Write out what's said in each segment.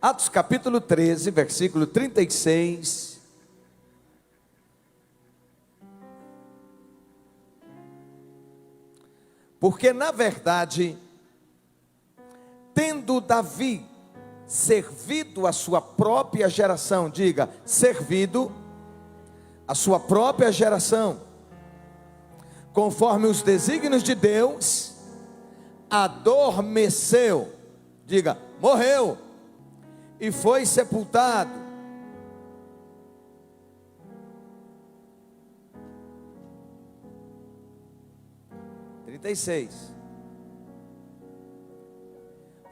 Atos capítulo 13, versículo 36. Porque na verdade, tendo Davi servido a sua própria geração, diga, servido a sua própria geração, conforme os desígnios de Deus, adormeceu, diga, morreu, e foi sepultado.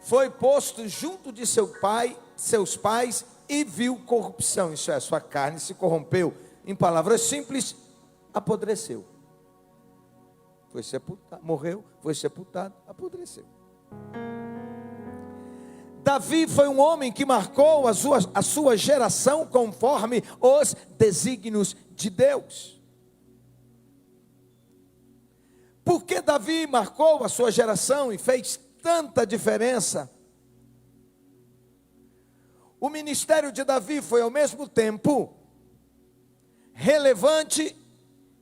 Foi posto junto de seus pais, e viu corrupção, isso é, sua carne se corrompeu, em palavras simples, apodreceu. Foi sepultado, morreu, foi sepultado, apodreceu. Davi foi um homem que marcou a sua geração conforme os desígnios de Deus. Por que Davi marcou a sua geração e fez tanta diferença? O ministério de Davi foi ao mesmo tempo relevante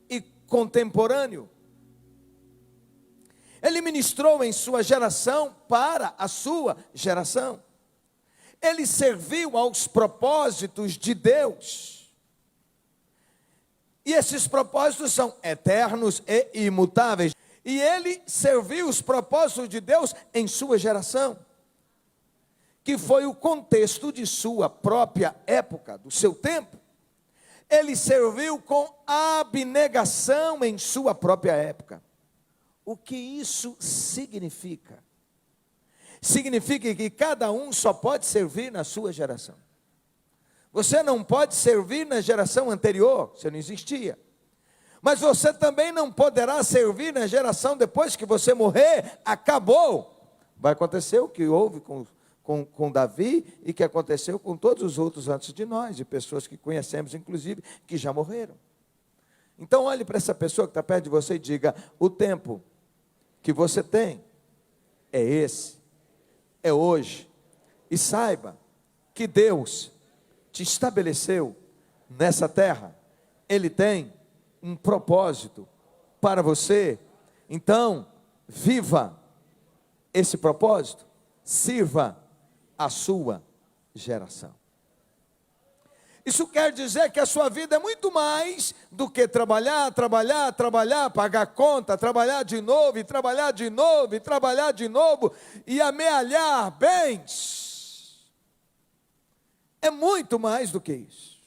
e contemporâneo. Ele ministrou em sua geração para a sua geração. Ele serviu aos propósitos de Deus. E esses propósitos são eternos e imutáveis. E ele serviu os propósitos de Deus em sua geração, que foi o contexto de sua própria época, do seu tempo. Ele serviu com abnegação em sua própria época. O que isso significa? Significa que cada um só pode servir na sua geração. Você não pode servir na geração anterior, você não existia. Mas você também não poderá servir na geração depois que você morrer, acabou. Vai acontecer o que houve com Davi e que aconteceu com todos os outros antes de nós, de pessoas que conhecemos inclusive, que já morreram. Então olhe para essa pessoa que está perto de você e diga, o tempo que você tem é esse, é hoje, e saiba que Deus te estabeleceu nessa terra, Ele tem um propósito para você, então viva esse propósito, sirva a sua geração. Isso quer dizer que a sua vida é muito mais do que trabalhar, pagar conta, trabalhar de novo, e trabalhar de novo, e trabalhar de novo, e amealhar bens. É muito mais do que isso.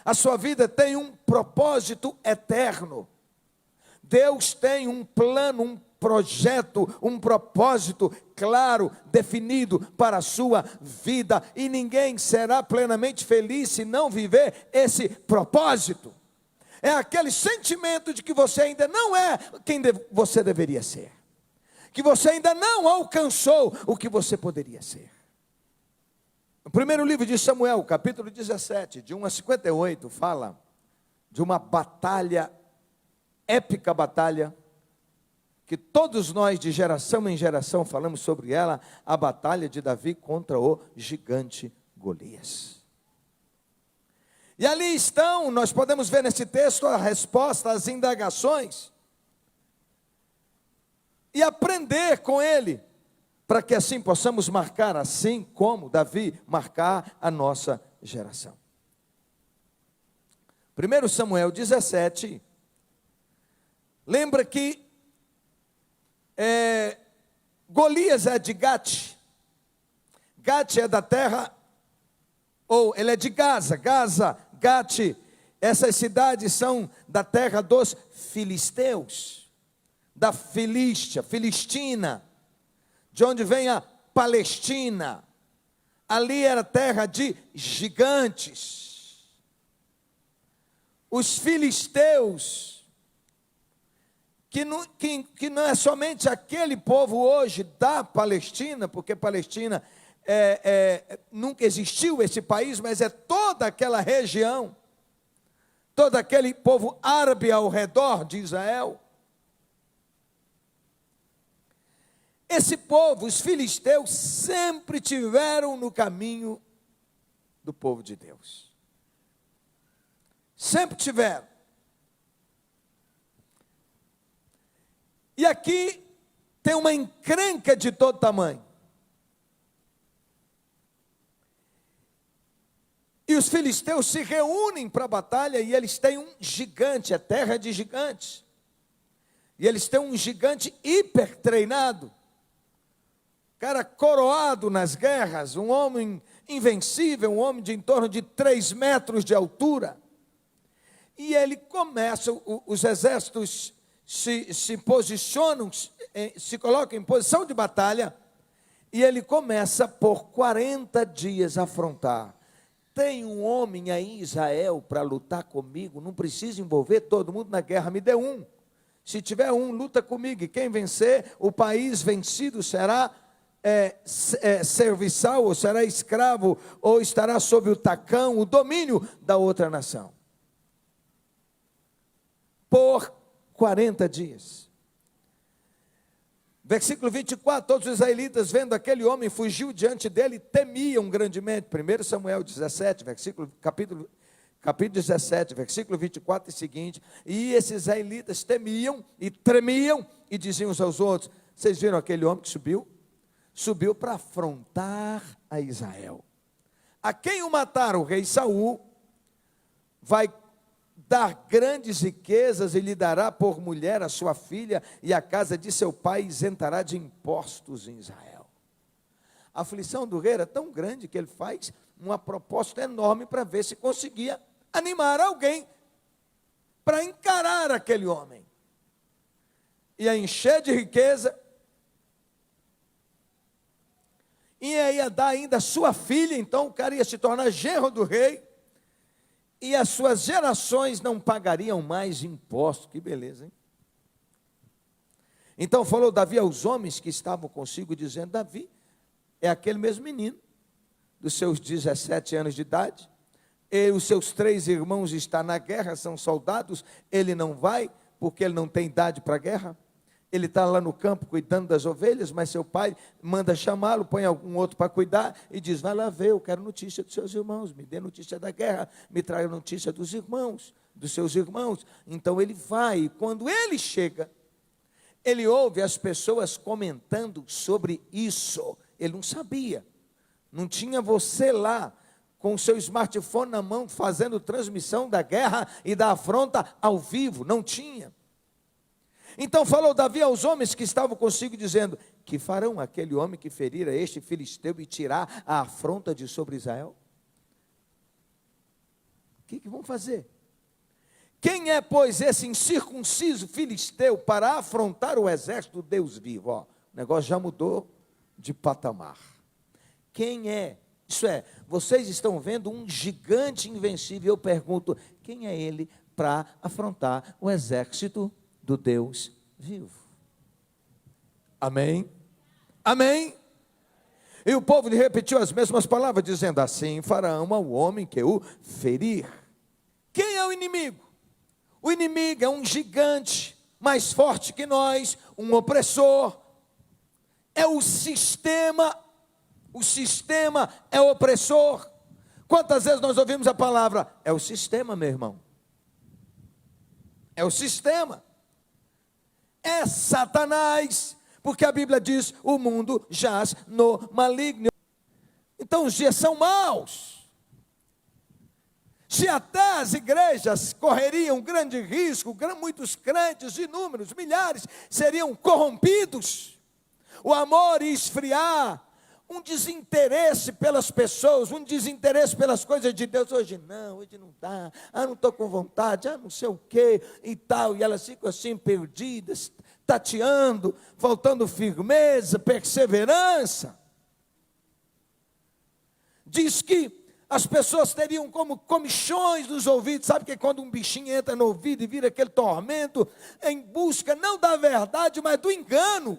A sua vida tem um propósito eterno. Deus tem um plano, um projeto, um propósito claro, definido para a sua vida, e ninguém será plenamente feliz se não viver esse propósito. É aquele sentimento de que você ainda não é quem você deveria ser, que você ainda não alcançou o que você poderia ser. No primeiro livro de Samuel, capítulo 17, de 1 a 58, fala de uma batalha, épica batalha, que todos nós de geração em geração falamos sobre ela, a batalha de Davi contra o gigante Golias. E ali estão, nós podemos ver nesse texto a resposta às indagações, e aprender com ele, para que assim possamos marcar, assim como Davi marcar a nossa geração. 1 Samuel 17, lembra que Golias é de Gate. Gate é da terra, ou ele é de Gaza, Gate, essas cidades são da terra dos filisteus, da Filistina, de onde vem a Palestina. Ali era terra de gigantes. Os filisteus, que não é somente aquele povo hoje da Palestina, porque Palestina nunca existiu esse país, mas é toda aquela região, todo aquele povo árabe ao redor de Israel. Esse povo, os filisteus, sempre tiveram no caminho do povo de Deus. Sempre tiveram. E aqui tem uma encrenca de todo tamanho. E os filisteus se reúnem para a batalha e eles têm um gigante, é terra de gigantes. E eles têm um gigante hiper treinado, cara coroado nas guerras, um homem invencível, um homem de em torno de 3 metros de altura. E ele começa, os exércitos se posicionam, se colocam em posição de batalha, e ele começa por 40 dias a afrontar. Tem um homem aí em Israel para lutar comigo, não precisa envolver todo mundo na guerra, me dê um. Se tiver um, luta comigo, e quem vencer, o país vencido será serviçal, ou será escravo, ou estará sob o tacão, o domínio da outra nação. Por 40 dias. Versículo 24, todos os israelitas, vendo aquele homem, fugiu diante dele e temiam grandemente. 1 Samuel 17, capítulo 17, versículo 24 e seguinte. E esses israelitas temiam e tremiam e diziam uns aos outros: vocês viram aquele homem que subiu? Subiu para afrontar a Israel. A quem o matar, o rei Saul vai dar grandes riquezas e lhe dará por mulher a sua filha, e a casa de seu pai isentará de impostos em Israel. A aflição do rei era tão grande que ele faz uma proposta enorme para ver se conseguia animar alguém para encarar aquele homem. Ia encher de riqueza, e ia dar ainda a sua filha, então o cara ia se tornar genro do rei, e as suas gerações não pagariam mais impostos. Que beleza, hein? Então falou Davi aos homens que estavam consigo, dizendo: Davi é aquele mesmo menino, dos seus 17 anos de idade, e os seus 3 irmãos estão na guerra, são soldados, ele não vai, porque ele não tem idade para a guerra. Ele está lá no campo cuidando das ovelhas, mas seu pai manda chamá-lo, põe algum outro para cuidar, e diz: vai lá ver, eu quero notícia dos seus irmãos, me dê notícia da guerra, me traga notícia dos irmãos, dos seus irmãos. Então ele vai, e quando ele chega, ele ouve as pessoas comentando sobre isso. Ele não sabia, não tinha você lá, com o seu smartphone na mão, fazendo transmissão da guerra e da afronta ao vivo, não tinha. Então falou Davi aos homens que estavam consigo, dizendo: que farão aquele homem que ferir a este filisteu e tirar a afronta de sobre Israel? O que vão fazer? Quem é, pois, esse incircunciso filisteu para afrontar o exército do Deus vivo? Ó, o negócio já mudou de patamar. Quem é? Isso é, vocês estão vendo um gigante invencível. Eu pergunto: quem é ele para afrontar o exército do Deus vivo? Amém? Amém? E o povo lhe repetiu as mesmas palavras, dizendo: assim farão ao homem que o ferir. Quem é o inimigo? O inimigo é um gigante mais forte que nós, um opressor. É o sistema é opressor. Quantas vezes nós ouvimos a palavra: é o sistema, meu irmão? É o sistema. É Satanás, porque a Bíblia diz: o mundo jaz no maligno. Então os dias são maus. Se até as igrejas correriam grande risco, muitos crentes, inúmeros, milhares, seriam corrompidos, o amor ia esfriar, um desinteresse pelas pessoas, um desinteresse pelas coisas de Deus. Hoje não dá, não estou com vontade, não sei o que e tal, e elas ficam assim perdidas, tateando, faltando firmeza, perseverança. Diz que as pessoas teriam como comichões nos ouvidos. Sabe que quando um bichinho entra no ouvido e vira aquele tormento, em busca não da verdade, mas do engano.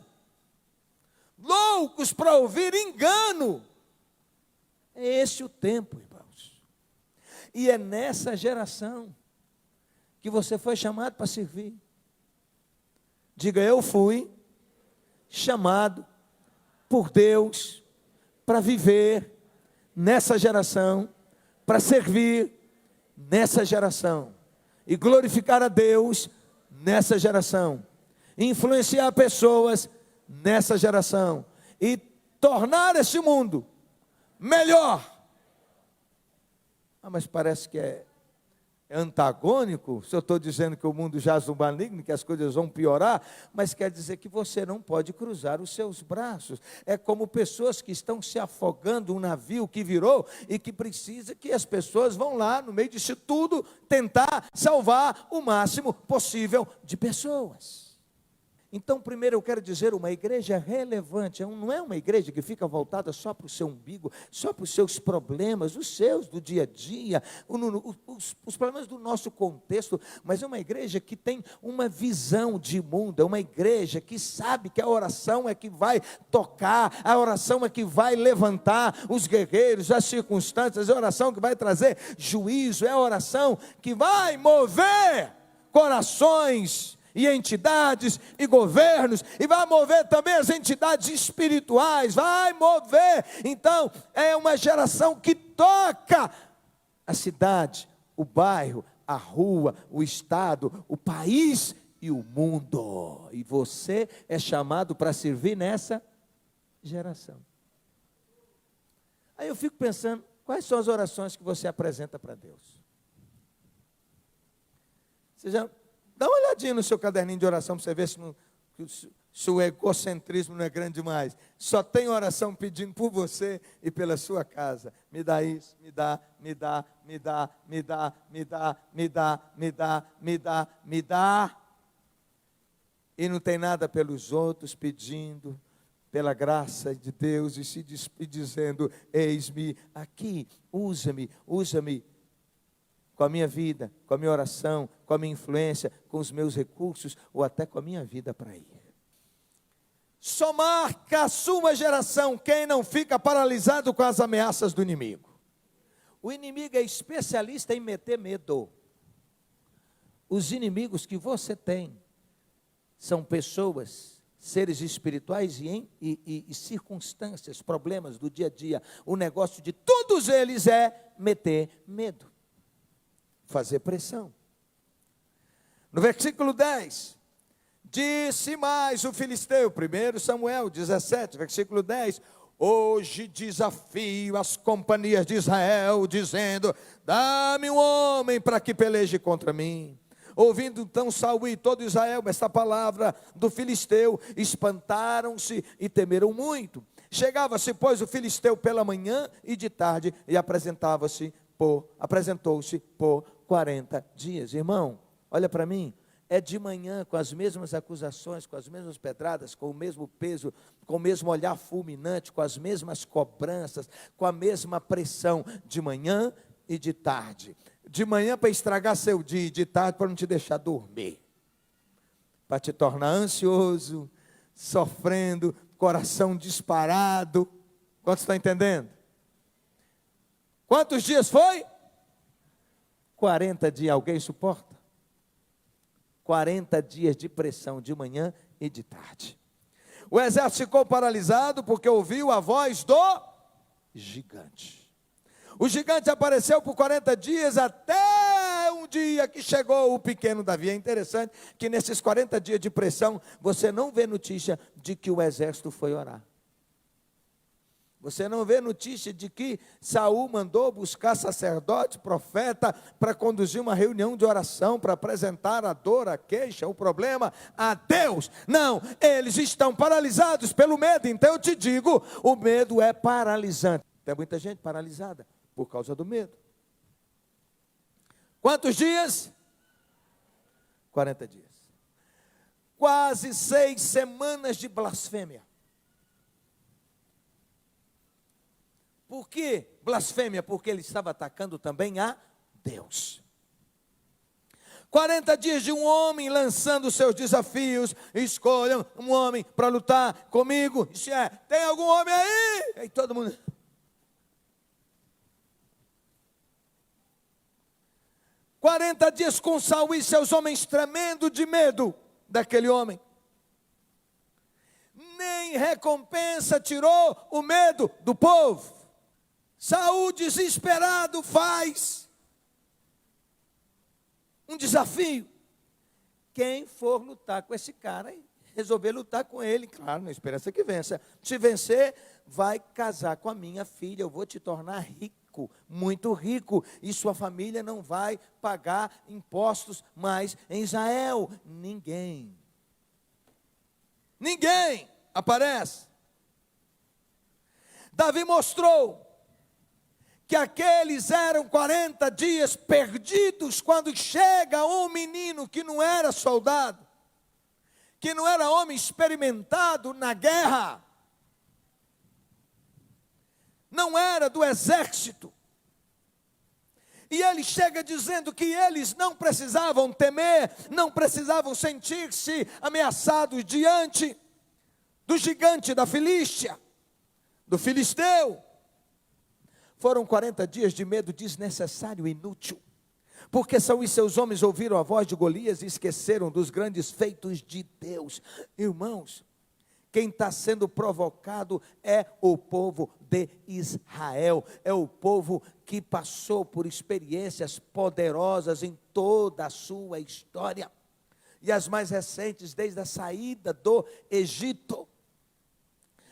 Loucos para ouvir engano. É esse o tempo, irmãos. E é nessa geração que você foi chamado para servir. Diga: eu fui chamado por Deus, para viver nessa geração, para servir nessa geração, e glorificar a Deus nessa geração, influenciar pessoas nessa geração, e tornar esse mundo melhor. Mas parece que é antagônico, se eu estou dizendo que o mundo jaz no maligno, que as coisas vão piorar, mas quer dizer que você não pode cruzar os seus braços. É como pessoas que estão se afogando, um navio que virou e que precisa que as pessoas vão lá, no meio disso tudo, tentar salvar o máximo possível de pessoas. Então, primeiro eu quero dizer, uma igreja relevante, não é uma igreja que fica voltada só para o seu umbigo, só para os seus problemas, os seus do dia a dia, os problemas do nosso contexto, mas é uma igreja que tem uma visão de mundo, é uma igreja que sabe que a oração é que vai tocar, a oração é que vai levantar os guerreiros, as circunstâncias, é a oração que vai trazer juízo, é a oração que vai mover corações e entidades e governos, e vai mover também as entidades espirituais, vai mover. Então, é uma geração que toca a cidade, o bairro, a rua, o estado, o país e o mundo. E você é chamado para servir nessa geração. Aí eu fico pensando, quais são as orações que você apresenta para Deus? Você já... Dá uma olhadinha no seu caderninho de oração para você ver se o egocentrismo não é grande demais. Só tem oração pedindo por você e pela sua casa. Me dá isso, me dá, me dá, me dá, me dá, me dá, me dá, me dá, me dá, me dá. E não tem nada pelos outros pedindo, pela graça de Deus, e se dizendo, eis-me aqui, usa-me, usa-me. Com a minha vida, com a minha oração, com a minha influência, com os meus recursos, ou até com a minha vida para ir. Só marca a sua geração quem não fica paralisado com as ameaças do inimigo. O inimigo é especialista em meter medo. Os inimigos que você tem são pessoas, seres espirituais e circunstâncias, problemas do dia a dia. O negócio de todos eles é meter medo. Fazer pressão. No versículo 10, disse mais o filisteu, 1 Samuel 17, versículo 10, hoje desafio as companhias de Israel, dizendo, dá-me um homem para que peleje contra mim. Ouvindo então Saul e todo Israel esta palavra do filisteu, espantaram-se e temeram muito. Chegava-se, pois, o filisteu pela manhã e de tarde, e apresentou-se por 40 dias. Irmão, olha para mim, é de manhã com as mesmas acusações, com as mesmas pedradas, com o mesmo peso, com o mesmo olhar fulminante, com as mesmas cobranças, com a mesma pressão, de manhã e de tarde. De manhã para estragar seu dia, de tarde para não te deixar dormir, para te tornar ansioso, sofrendo, coração disparado. Quantos estão entendendo? Quantos dias foi? 40 dias, alguém suporta? 40 dias de pressão de manhã e de tarde. O exército ficou paralisado porque ouviu a voz do gigante. O gigante apareceu por 40 dias até um dia que chegou o pequeno Davi. É interessante que nesses 40 dias de pressão, você não vê notícia de que o exército foi orar. Você não vê notícia de que Saul mandou buscar sacerdote, profeta, para conduzir uma reunião de oração, para apresentar a dor, a queixa, o problema a Deus. Não, eles estão paralisados pelo medo. Então eu te digo, o medo é paralisante. Tem muita gente paralisada por causa do medo. Quantos dias? 40 dias. Quase 6 semanas de blasfêmia. Por que blasfêmia? Porque ele estava atacando também a Deus. 40 dias de um homem lançando seus desafios. Escolham um homem para lutar comigo. Isso é, tem algum homem aí? E todo mundo... 40 dias com Saul e seus homens tremendo de medo daquele homem. em recompensa tirou o medo do povo. Saul, desesperado, faz um desafio. Quem for lutar com esse cara aí, resolver lutar com ele, claro, na esperança que vença. Se vencer, vai casar com a minha filha, eu vou te tornar rico, muito rico, e sua família não vai pagar impostos mais em Israel. Ninguém aparece. Davi mostrou que aqueles eram 40 dias perdidos, quando chega um menino que não era soldado, que não era homem experimentado na guerra, não era do exército, e ele chega dizendo que eles não precisavam temer, não precisavam sentir-se ameaçados diante do gigante da Filístia, do filisteu. Foram 40 dias de medo desnecessário e inútil, porque Saul e seus homens ouviram a voz de Golias e esqueceram dos grandes feitos de Deus. Irmãos, quem está sendo provocado é o povo de Israel, é o povo que passou por experiências poderosas em toda a sua história, e as mais recentes desde a saída do Egito.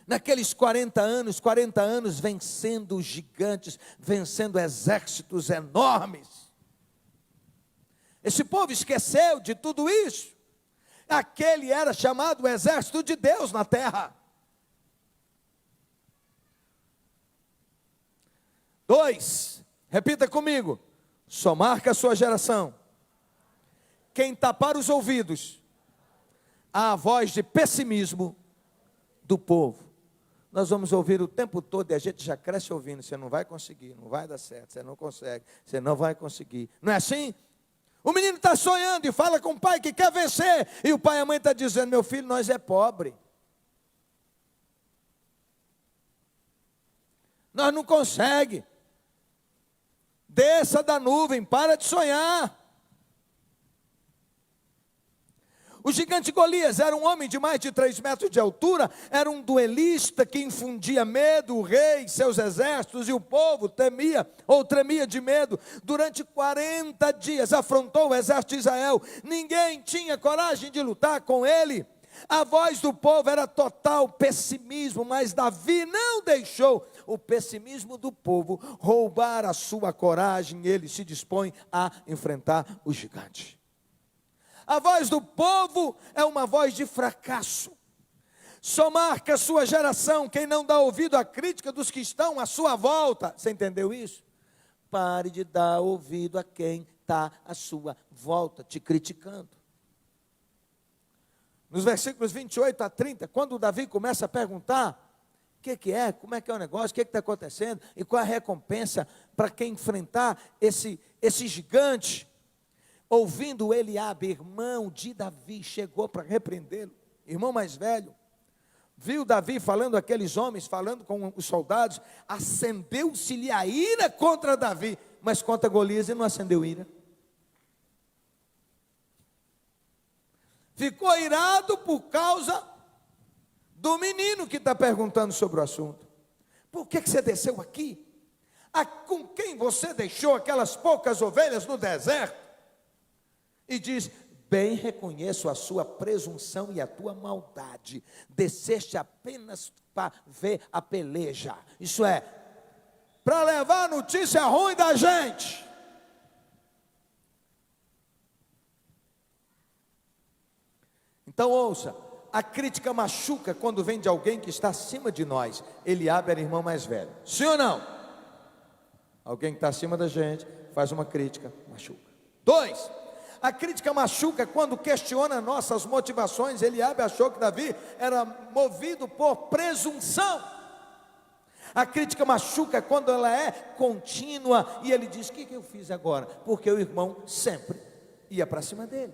Naqueles 40 anos vencendo gigantes, vencendo exércitos enormes. Esse povo esqueceu de tudo isso. Aquele era chamado o exército de Deus na terra. 2, repita comigo: só marca a sua geração quem tapar os ouvidos à voz de pessimismo do povo. Nós vamos ouvir o tempo todo, e a gente já cresce ouvindo: você não vai conseguir, não vai dar certo, você não consegue, você não vai conseguir. Não é assim? O menino está sonhando e fala com o pai que quer vencer, e o pai e a mãe estão dizendo: meu filho, nós é pobre, nós não conseguimos, desça da nuvem, para de sonhar. O gigante Golias era um homem de mais de 3 metros de altura, era um duelista que infundia medo, o rei, seus exércitos, e o povo temia ou tremia de medo. Durante 40 dias afrontou o exército de Israel, ninguém tinha coragem de lutar com ele. A voz do povo era total pessimismo, mas Davi não deixou o pessimismo do povo roubar a sua coragem. Ele se dispõe a enfrentar o gigante. A voz do povo é uma voz de fracasso. Só marca a sua geração quem não dá ouvido à crítica dos que estão à sua volta. Você entendeu isso? Pare de dar ouvido a quem está à sua volta, te criticando. Nos versículos 28 a 30, quando Davi começa a perguntar: o que é, como é que é o negócio, o que está acontecendo, e qual é a recompensa para quem enfrentar esse gigante? Ouvindo Eliabe, irmão de Davi, chegou para repreendê-lo, irmão mais velho, viu Davi falando aqueles homens, falando com os soldados, acendeu-se-lhe a ira contra Davi, mas contra Golias ele não acendeu ira. Ficou irado por causa do menino que está perguntando sobre o assunto. Por que você desceu aqui? Com quem você deixou aquelas poucas ovelhas no deserto? E diz: bem reconheço a sua presunção e a tua maldade, desceste apenas para ver a peleja, isso é, para levar notícia ruim da gente. Então ouça, a crítica machuca quando vem de alguém que está acima de nós. Eliabe era irmão mais velho, sim ou não? Alguém que está acima da gente faz uma crítica, machuca. 2, a crítica machuca quando questiona nossas motivações. Eliabe achou que Davi era movido por presunção. A crítica machuca quando ela é contínua, e ele diz: o que eu fiz agora? Porque o irmão sempre ia para cima dele.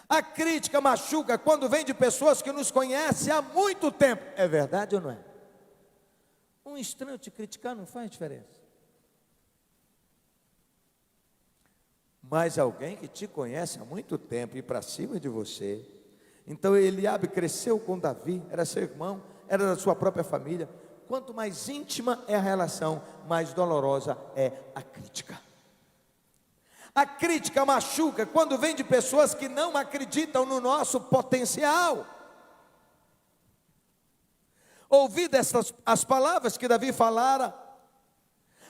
A crítica machuca quando vem de pessoas que nos conhecem há muito tempo. É verdade ou não é? Um estranho te criticar não faz diferença. Mas alguém que te conhece há muito tempo e para cima de você, Então Eliabe cresceu com Davi, era seu irmão, era da sua própria família. Quanto mais íntima é a relação, mais dolorosa é a crítica. A crítica machuca quando vem de pessoas que não acreditam no nosso potencial. Ouvidas as palavras que Davi falara,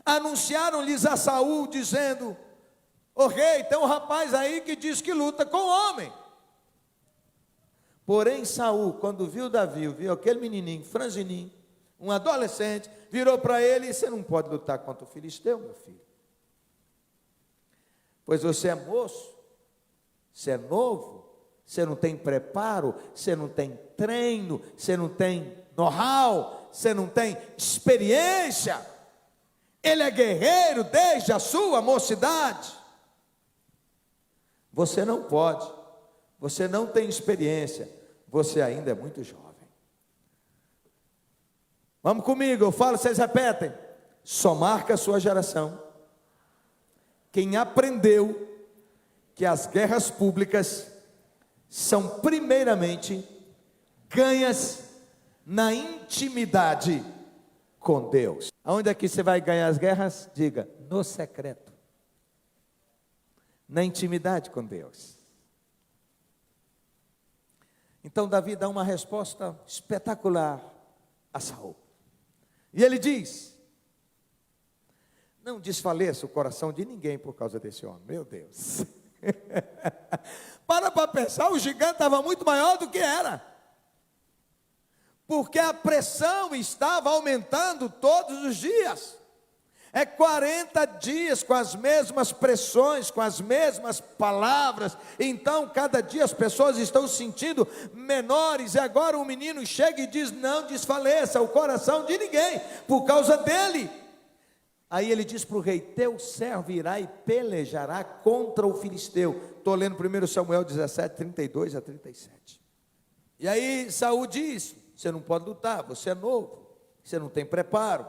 anunciaram-lhes a Saul, dizendo: "Ô rei, tem um rapaz aí que diz que luta com o homem." Porém Saul, quando viu Davi, viu aquele menininho, franzininho, um adolescente, virou para ele e: "Você não pode lutar contra o filisteu, meu filho, pois você é moço, você é novo, você não tem preparo, você não tem treino, você não tem know-how, você não tem experiência. Ele é guerreiro desde a sua mocidade. Você não pode, você não tem experiência, você ainda é muito jovem." Vamos comigo, eu falo, vocês repetem. Só marca a sua geração quem aprendeu que as guerras públicas são primeiramente ganhas na intimidade com Deus. Aonde é que você vai ganhar as guerras? Diga: no secreto, na intimidade com Deus. Então Davi dá uma resposta espetacular a Saul, e ele diz: "Não desfaleça o coração de ninguém por causa desse homem." Meu Deus. Para pensar, o gigante estava muito maior do que era, porque a pressão estava aumentando todos os dias. É 40 dias com as mesmas pressões, com as mesmas palavras. Então cada dia as pessoas estão se sentindo menores. E agora o menino chega e diz: "Não desfaleça o coração de ninguém por causa dele." Aí ele diz para o rei: "Teu servo irá e pelejará contra o filisteu." Estou lendo 1 Samuel 17, 32 a 37. E aí Saul diz: "Você não pode lutar, você é novo, você não tem preparo.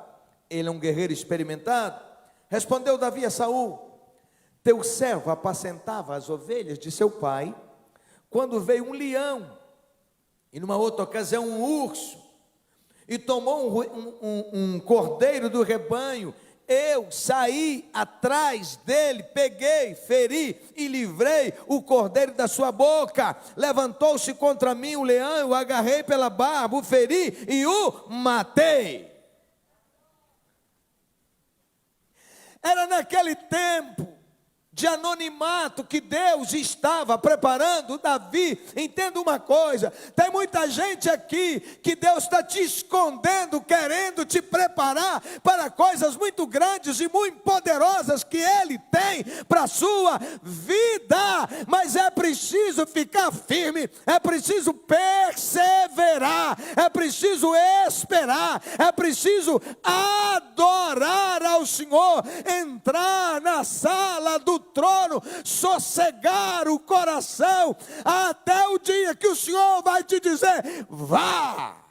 Ele é um guerreiro experimentado." Respondeu Davi a Saul: "Teu servo apacentava as ovelhas de seu pai, quando veio um leão, e numa outra ocasião um urso, e tomou um cordeiro do rebanho. Eu saí atrás dele, peguei, feri e livrei o cordeiro da sua boca. Levantou-se contra mim o leão, eu o agarrei pela barba, o feri e o matei." Era naquele tempo de anonimato que Deus estava preparando Davi. Entenda uma coisa: tem muita gente aqui que Deus está te escondendo, querendo te preparar para coisas muito grandes e muito poderosas que Ele tem para a sua vida. Mas é preciso ficar firme, é preciso perseverar, é preciso esperar, é preciso adorar ao Senhor, entrar na sala do trono, sossegar o coração, até o dia que o Senhor vai te dizer: "Vá."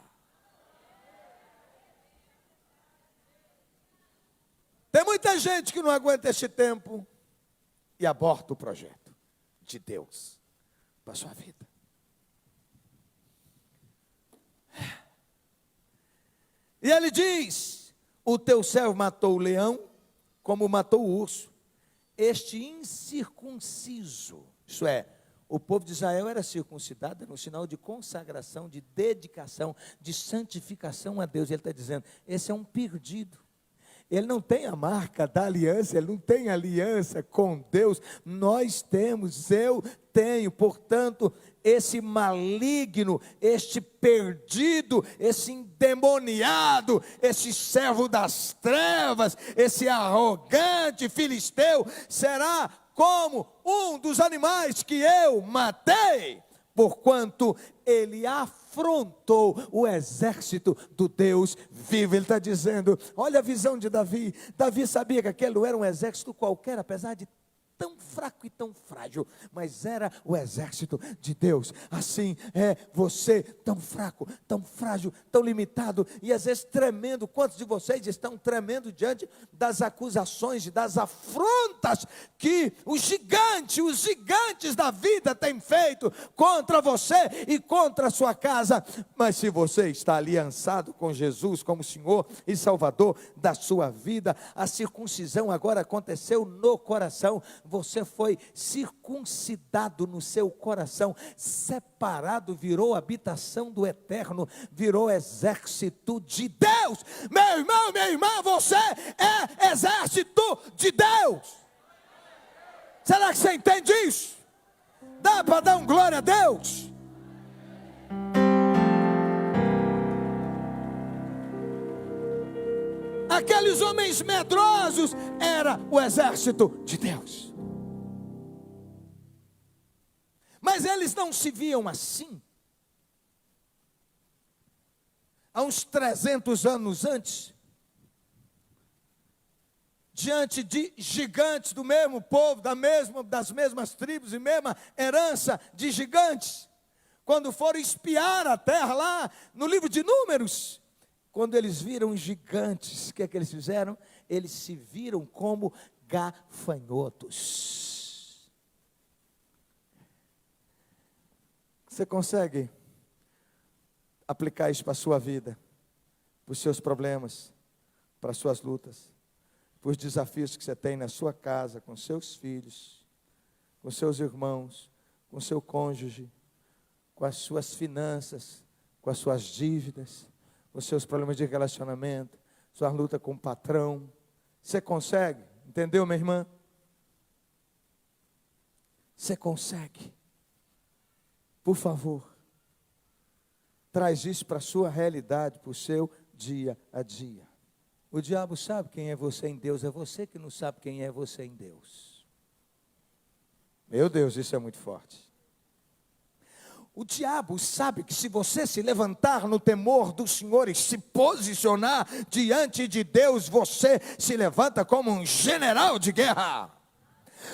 Tem muita gente que não aguenta este tempo e aborta o projeto de Deus para a sua vida. E ele diz: "O teu servo matou o leão, como matou o urso. Este incircunciso," isso é, o povo de Israel era circuncidado, era um sinal de consagração, de dedicação, de santificação a Deus. Ele está dizendo: esse é um perdido. Ele não tem a marca da aliança, ele não tem aliança com Deus. Nós temos, eu tenho. Portanto, esse maligno, este perdido, esse endemoniado, esse servo das trevas, esse arrogante filisteu, será como um dos animais que eu matei, porquanto ele afrontou o exército do Deus vivo. Ele está dizendo: olha a visão de Davi. Davi sabia que aquele não era um exército qualquer, apesar de tão fraco e tão frágil, mas era o exército de Deus. Assim é você, tão fraco, tão frágil, tão limitado e às vezes tremendo. Quantos de vocês estão tremendo diante das acusações e das afrontas que os gigantes da vida têm feito contra você e contra a sua casa? Mas se você está aliançado com Jesus como Senhor e Salvador da sua vida, a circuncisão agora aconteceu no coração. Você foi circuncidado no seu coração, separado, virou habitação do Eterno, virou exército de Deus. Meu irmão, minha irmã, você é exército de Deus. Será que você entende isso? Dá para dar um glória a Deus? Aqueles homens medrosos era o exército de Deus. Mas eles não se viam assim. Há uns 300 anos antes, diante de gigantes do mesmo povo, das mesmas tribos e mesma herança de gigantes, quando foram espiar a terra lá no livro de Números, quando eles viram gigantes, o que é que eles fizeram? Eles se viram como gafanhotos. Você consegue aplicar isso para a sua vida, para os seus problemas, para as suas lutas, para os desafios que você tem na sua casa, com seus filhos, com seus irmãos, com seu cônjuge, com as suas finanças, com as suas dívidas, os seus problemas de relacionamento, sua luta com o patrão? Você consegue? Entendeu, minha irmã? Você consegue? Por favor, traz isso para a sua realidade, para o seu dia a dia. O diabo sabe quem é você em Deus, é você que não sabe quem é você em Deus. Meu Deus, isso é muito forte. O diabo sabe que se você se levantar no temor do Senhor e se posicionar diante de Deus, você se levanta como um general de guerra.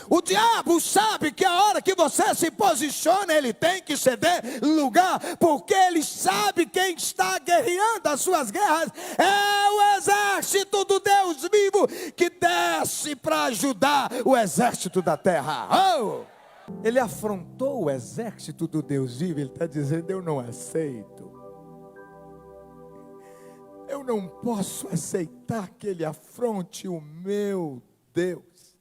O diabo sabe que a hora que você se posiciona, ele tem que ceder lugar, porque ele sabe quem está guerreando as suas guerras é o exército do Deus vivo, que desce para ajudar o exército da terra. Oh! Ele afrontou o exército do Deus vivo. Ele está dizendo: eu não aceito. Eu não posso aceitar que ele afronte o meu Deus,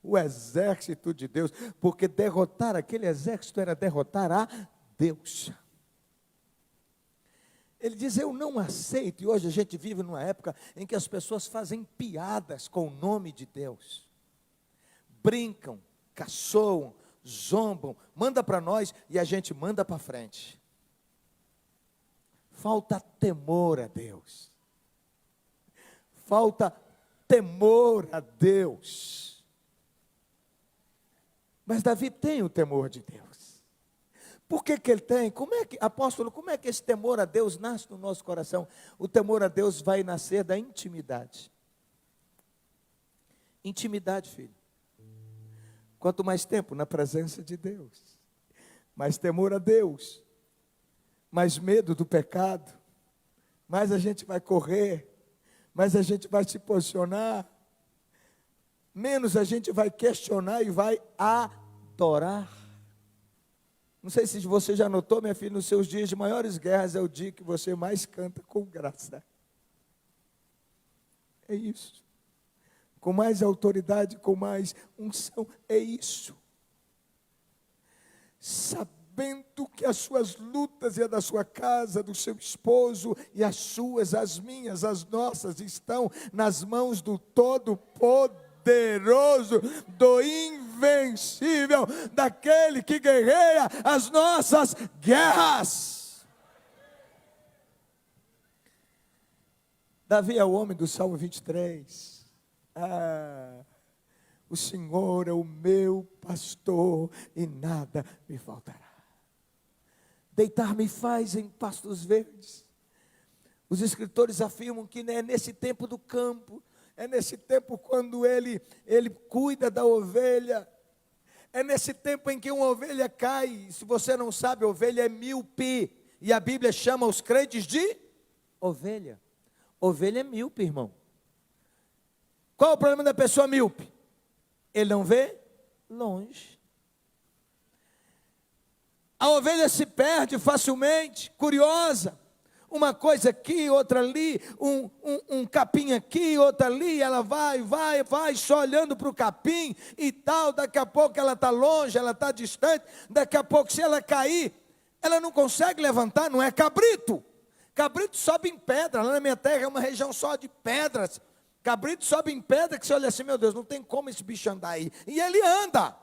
o exército de Deus, porque derrotar aquele exército era derrotar a Deus. Ele diz: eu não aceito. E hoje a gente vive numa época em que as pessoas fazem piadas com o nome de Deus, brincam, caçoam, zombam, manda para nós e a gente manda para frente. Falta temor a Deus. Falta temor a Deus. Mas Davi tem o temor de Deus. Por que ele tem? Apóstolo, como é que esse temor a Deus nasce no nosso coração? O temor a Deus vai nascer da intimidade. Intimidade, filho. Quanto mais tempo na presença de Deus, mais temor a Deus, mais medo do pecado, mais a gente vai correr, mais a gente vai se posicionar, menos a gente vai questionar e vai adorar. Não sei se você já notou, minha filha, nos seus dias de maiores guerras é o dia que você mais canta com graça. É isso. Com mais autoridade, com mais unção, é isso. Sabendo que as suas lutas e a da sua casa, do seu esposo e as suas, as minhas, as nossas, estão nas mãos do Todo-Poderoso, do Invencível, daquele que guerreia as nossas guerras. Davi é o homem do Salmo 23. O Senhor é o meu pastor e nada me faltará. Deitar-me faz em pastos verdes. Os escritores afirmam que é nesse tempo do campo, é nesse tempo quando ele cuida da ovelha, É nesse tempo em que uma ovelha cai. Se você não sabe, ovelha é míope. E a Bíblia chama os crentes de ovelha. Ovelha é míope, irmão. Qual é o problema da pessoa míope? Ele não vê longe. A ovelha se perde facilmente, curiosa. Uma coisa aqui, outra ali, um capim aqui, outra ali, ela vai, só olhando para o capim e tal. Daqui a pouco ela está longe, ela está distante. Daqui a pouco, se ela cair, ela não consegue levantar, não é cabrito. Cabrito sobe em pedra, lá na minha terra é uma região só de pedras. Cabrito sobe em pedra, que você olha assim, meu Deus, não tem como esse bicho andar aí. E ele anda.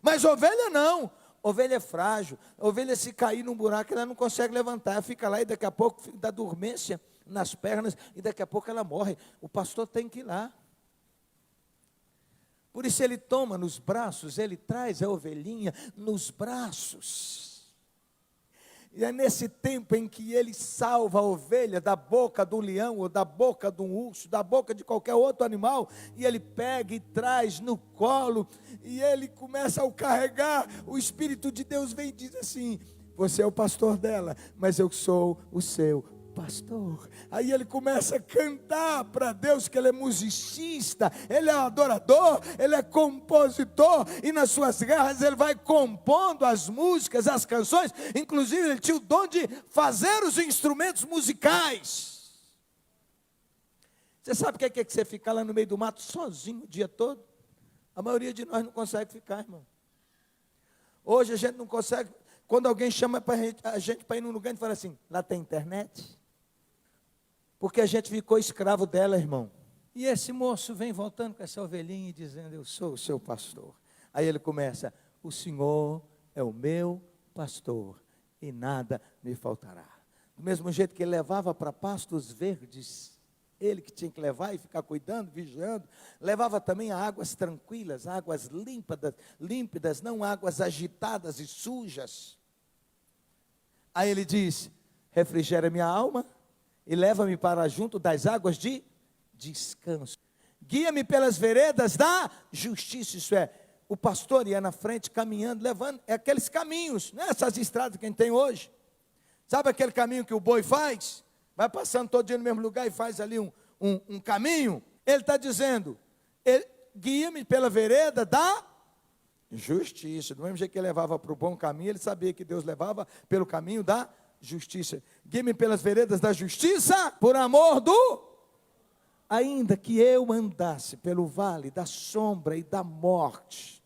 Mas ovelha não. Ovelha é frágil. Ovelha, se cair num buraco, ela não consegue levantar. Ela fica lá e daqui a pouco dá dormência nas pernas. E daqui a pouco ela morre. O pastor tem que ir lá. Por isso ele toma nos braços, ele traz a ovelhinha nos braços. E é nesse tempo em que ele salva a ovelha da boca do leão, ou da boca do urso, da boca de qualquer outro animal, e ele pega e traz no colo, e ele começa a o carregar. O Espírito de Deus vem e diz assim: você é o pastor dela, mas eu sou o seu pastor. Aí ele começa a cantar para Deus, que ele é musicista, ele é adorador, ele é compositor, e nas suas guerras ele vai compondo as músicas, as canções. Inclusive ele tinha o dom de fazer os instrumentos musicais. Você sabe o que é que você ficar lá no meio do mato sozinho o dia todo? A maioria de nós não consegue ficar, irmão. Hoje a gente não consegue. Quando alguém chama a gente para ir num lugar e fala assim: lá tem internet? Porque a gente ficou escravo dela, irmão. E esse moço vem voltando com essa ovelhinha e dizendo: eu sou o seu pastor. Aí ele começa: o Senhor é o meu pastor e nada me faltará. Do mesmo jeito que ele levava para pastos verdes, ele que tinha que levar e ficar cuidando, vigiando, levava também a águas tranquilas, águas límpidas, não águas agitadas e sujas. Aí ele diz: refrigera minha alma e leva-me para junto das águas de descanso. Guia-me pelas veredas da justiça. Isso é, o pastor ia na frente caminhando, levando aqueles caminhos, não é essas estradas que a gente tem hoje. Sabe aquele caminho que o boi faz? Vai passando todo dia no mesmo lugar e faz ali um caminho. Ele está dizendo: guia-me pela vereda da justiça. Do mesmo jeito que ele levava para o bom caminho, ele sabia que Deus levava pelo caminho da justiça. Guia-me pelas veredas da justiça, por amor do... Ainda que eu andasse pelo vale da sombra e da morte,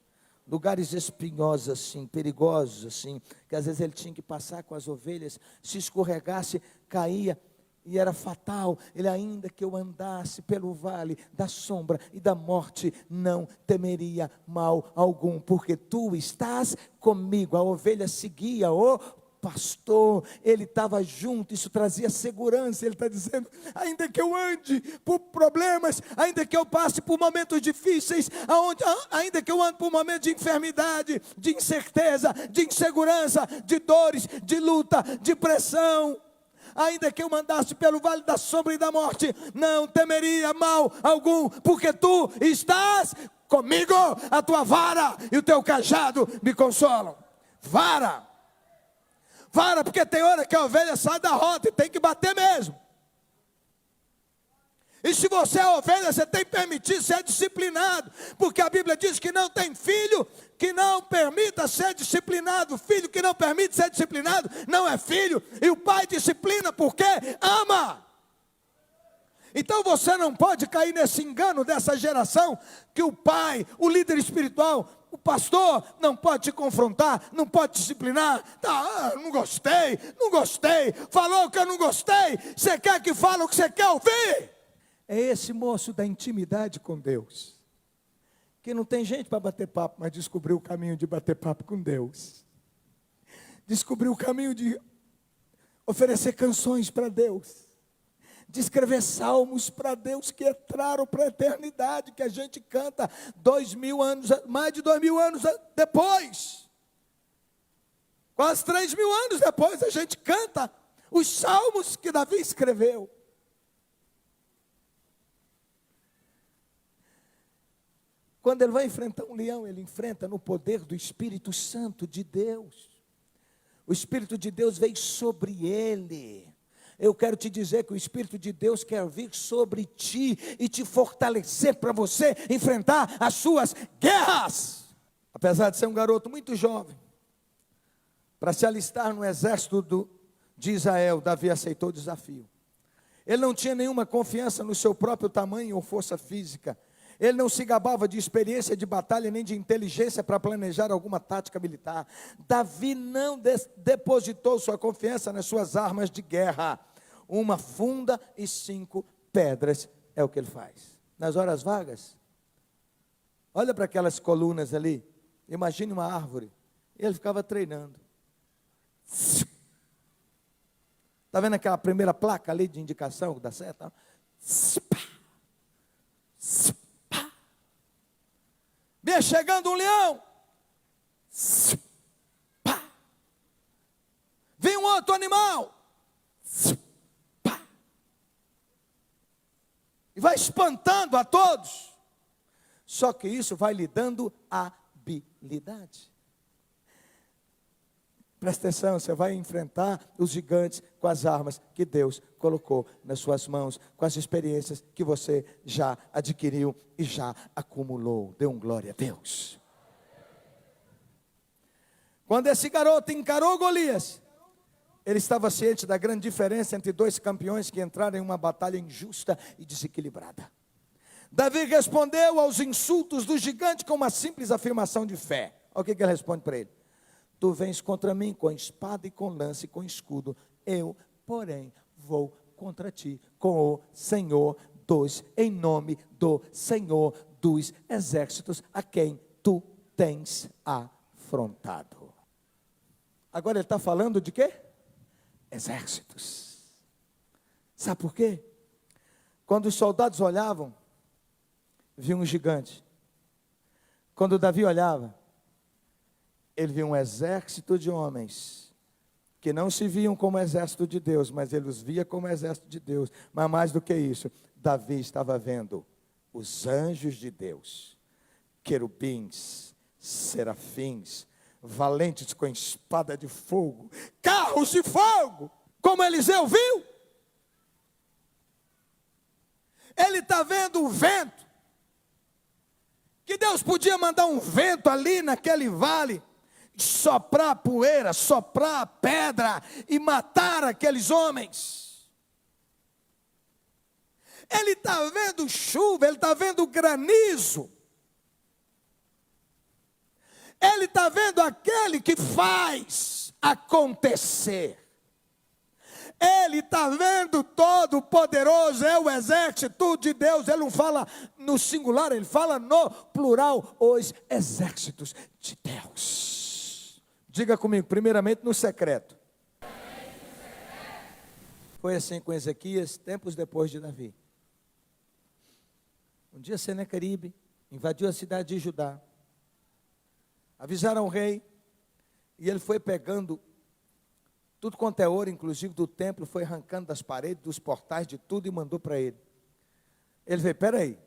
lugares espinhosos assim, perigosos assim, que às vezes ele tinha que passar com as ovelhas, se escorregasse, caía, e era fatal. Ele: ainda que eu andasse pelo vale da sombra e da morte, não temeria mal algum, porque tu estás comigo. A ovelha seguia o pastor, ele estava junto, isso trazia segurança. Ele está dizendo: ainda que eu ande por problemas, ainda que eu passe por momentos difíceis, ainda que eu ande por momentos de enfermidade, de incerteza, de insegurança, de dores, de luta, de pressão, ainda que eu andasse pelo vale da sombra e da morte, não temeria mal algum, porque tu estás comigo. A tua vara e o teu cajado me consolam. Vara, porque tem hora que a ovelha sai da rota e tem que bater mesmo. E se você é ovelha, você tem que permitir ser disciplinado, porque a Bíblia diz que não tem filho que não permita ser disciplinado. Filho que não permite ser disciplinado não é filho. E o pai disciplina porque ama. Então você não pode cair nesse engano dessa geração, que o pai, o líder espiritual, o pastor não pode te confrontar, não pode disciplinar. Não gostei, falou que eu não gostei, você quer que fale o que você quer ouvir? É esse moço da intimidade com Deus, que não tem gente para bater papo, mas descobriu o caminho de bater papo com Deus, descobriu o caminho de oferecer canções para Deus, de escrever salmos para Deus que entraram para a eternidade, que a gente canta 2000 anos, mais de 2000 anos depois, quase 3000 anos depois, a gente canta os salmos que Davi escreveu. Quando ele vai enfrentar um leão, ele enfrenta no poder do Espírito Santo de Deus. O Espírito de Deus veio sobre ele. Eu quero te dizer que o Espírito de Deus quer vir sobre ti e te fortalecer para você enfrentar as suas guerras. Apesar de ser um garoto muito jovem, para se alistar no exército de Israel, Davi aceitou o desafio. Ele não tinha nenhuma confiança no seu próprio tamanho ou força física. Ele não se gabava de experiência de batalha, nem de inteligência para planejar alguma tática militar. Davi não depositou sua confiança nas suas armas de guerra. Uma funda e 5 pedras é o que ele faz. Nas horas vagas, olha para aquelas colunas ali, imagine uma árvore. Ele ficava treinando. Está vendo aquela primeira placa ali de indicação da seta? Vem chegando um leão. Vem um outro animal. E vai espantando a todos. Só que isso vai lhe dando habilidade. Presta atenção, você vai enfrentar os gigantes com as armas que Deus colocou nas suas mãos, com as experiências que você já adquiriu e já acumulou. Dê um glória a Deus. Quando esse garoto encarou Golias, ele estava ciente da grande diferença entre dois campeões que entraram em uma batalha injusta e desequilibrada. Davi respondeu aos insultos do gigante com uma simples afirmação de fé. Olha o que ele responde para ele. Tu vens contra mim com espada e com lança e com escudo. Eu, porém, vou contra ti com o Senhor em nome do Senhor dos exércitos, a quem tu tens afrontado. Agora ele está falando de quê? Exércitos. Sabe por quê? Quando os soldados olhavam, viam um gigante. Quando Davi olhava, ele viu um exército de homens, que não se viam como exército de Deus, mas ele os via como exército de Deus. Mas mais do que isso, Davi estava vendo os anjos de Deus, querubins, serafins, valentes com espada de fogo, carros de fogo, como Eliseu viu. Ele está vendo o vento, que Deus podia mandar um vento ali naquele vale, soprar poeira, soprar pedra e matar aqueles homens. Ele está vendo chuva, ele está vendo granizo. Ele está vendo aquele que faz acontecer. Ele está vendo todo poderoso, é o exército de Deus. Ele não fala no singular, ele fala no plural, os exércitos de Deus. Diga comigo, primeiramente no secreto. Foi assim com Ezequias, tempos depois de Davi. Um dia Senaqueribe invadiu a cidade de Judá. Avisaram o rei, e ele foi pegando tudo quanto é ouro, inclusive do templo, foi arrancando das paredes, dos portais, de tudo, e mandou para ele. Ele veio, peraí,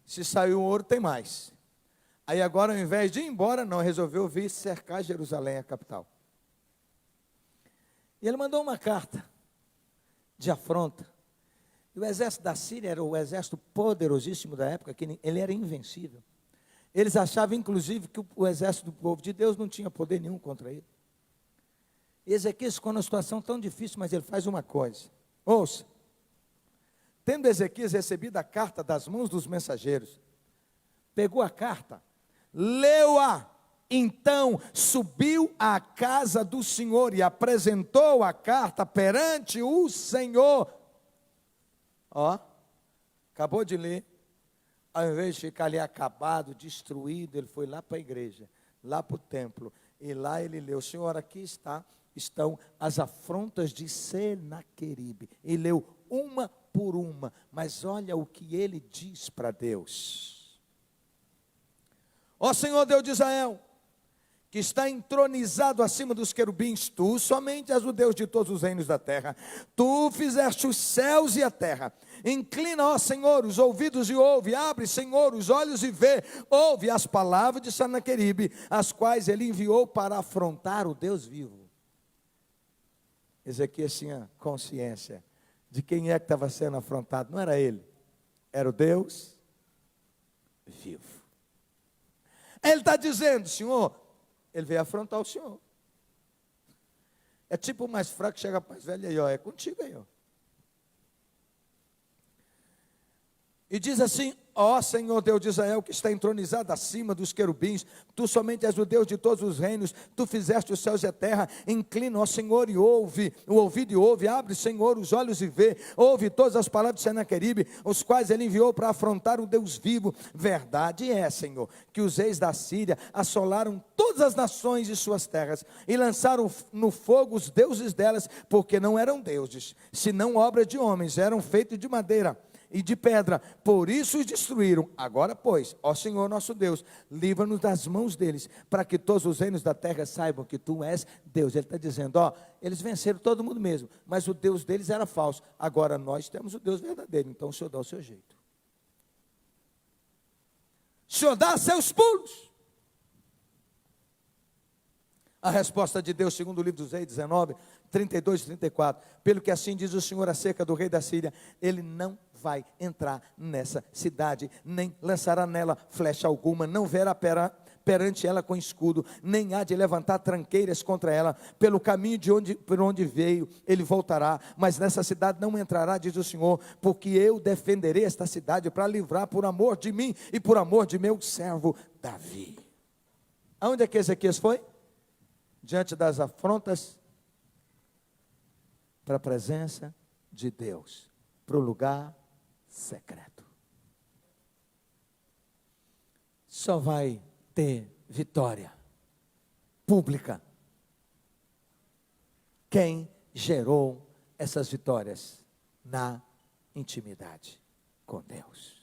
se saiu o ouro, tem mais. Aí agora, ao invés de ir embora, não, resolveu vir cercar Jerusalém, a capital. E ele mandou uma carta de afronta. E o exército da Síria era o exército poderosíssimo da época, que ele era invencível. Eles achavam, inclusive, que o exército do povo de Deus não tinha poder nenhum contra ele. E Ezequias ficou numa situação tão difícil, mas ele faz uma coisa. Ouça. Tendo Ezequias recebido a carta das mãos dos mensageiros, pegou a carta, leu-a, então subiu à casa do Senhor e apresentou a carta perante o Senhor. Ó, acabou de ler. Ao invés de ficar ali acabado, destruído, ele foi lá para a igreja, lá para o templo, e lá ele leu, Senhor, aqui estão as afrontas de Senaqueribe. Ele leu uma por uma, mas olha o que ele diz para Deus. Ó Senhor Deus de Israel, que está entronizado acima dos querubins, tu somente és o Deus de todos os reinos da terra. Tu fizeste os céus e a terra. Inclina, ó Senhor, os ouvidos e ouve. Abre, Senhor, os olhos e vê. Ouve as palavras de Senaqueribe, as quais ele enviou para afrontar o Deus vivo. Ezequias tinha consciência de quem é que estava sendo afrontado. Não era ele, era o Deus vivo. Ele está dizendo, Senhor, ele veio afrontar o Senhor. É tipo o mais fraco que chega para o mais velho aí, ó, é contigo aí, ó. E diz assim, ó Senhor Deus de Israel, que está entronizado acima dos querubins, tu somente és o Deus de todos os reinos, tu fizeste os céus e a terra, inclina, ó Senhor, e ouve, o ouvido e ouve, abre, Senhor, os olhos e vê, ouve todas as palavras de Senaqueribe, os quais ele enviou para afrontar o Deus vivo. Verdade é, Senhor, que os reis da Síria assolaram todas as nações de suas terras, e lançaram no fogo os deuses delas, porque não eram deuses, senão obras de homens, eram feitos de madeira e de pedra, por isso os destruíram. Agora, pois, ó Senhor nosso Deus, livra-nos das mãos deles, para que todos os reinos da terra saibam que tu és Deus. Ele está dizendo, ó, eles venceram todo mundo mesmo, mas o Deus deles era falso, agora nós temos o Deus verdadeiro, então o Senhor dá o seu jeito. O Senhor dá seus pulos. A resposta de Deus, segundo o livro dos Reis 19, 32 e 34, pelo que assim diz o Senhor acerca do rei da Síria, ele não vai entrar nessa cidade, nem lançará nela flecha alguma, não verá perante ela com escudo, nem há de levantar tranqueiras contra ela, pelo caminho por onde veio, ele voltará, mas nessa cidade não entrará, diz o Senhor, porque eu defenderei esta cidade para livrar por amor de mim e por amor de meu servo Davi. Aonde é que Ezequias foi? Diante das afrontas, para a presença de Deus, para o lugar secreto. Só vai ter vitória pública quem gerou essas vitórias na intimidade com Deus.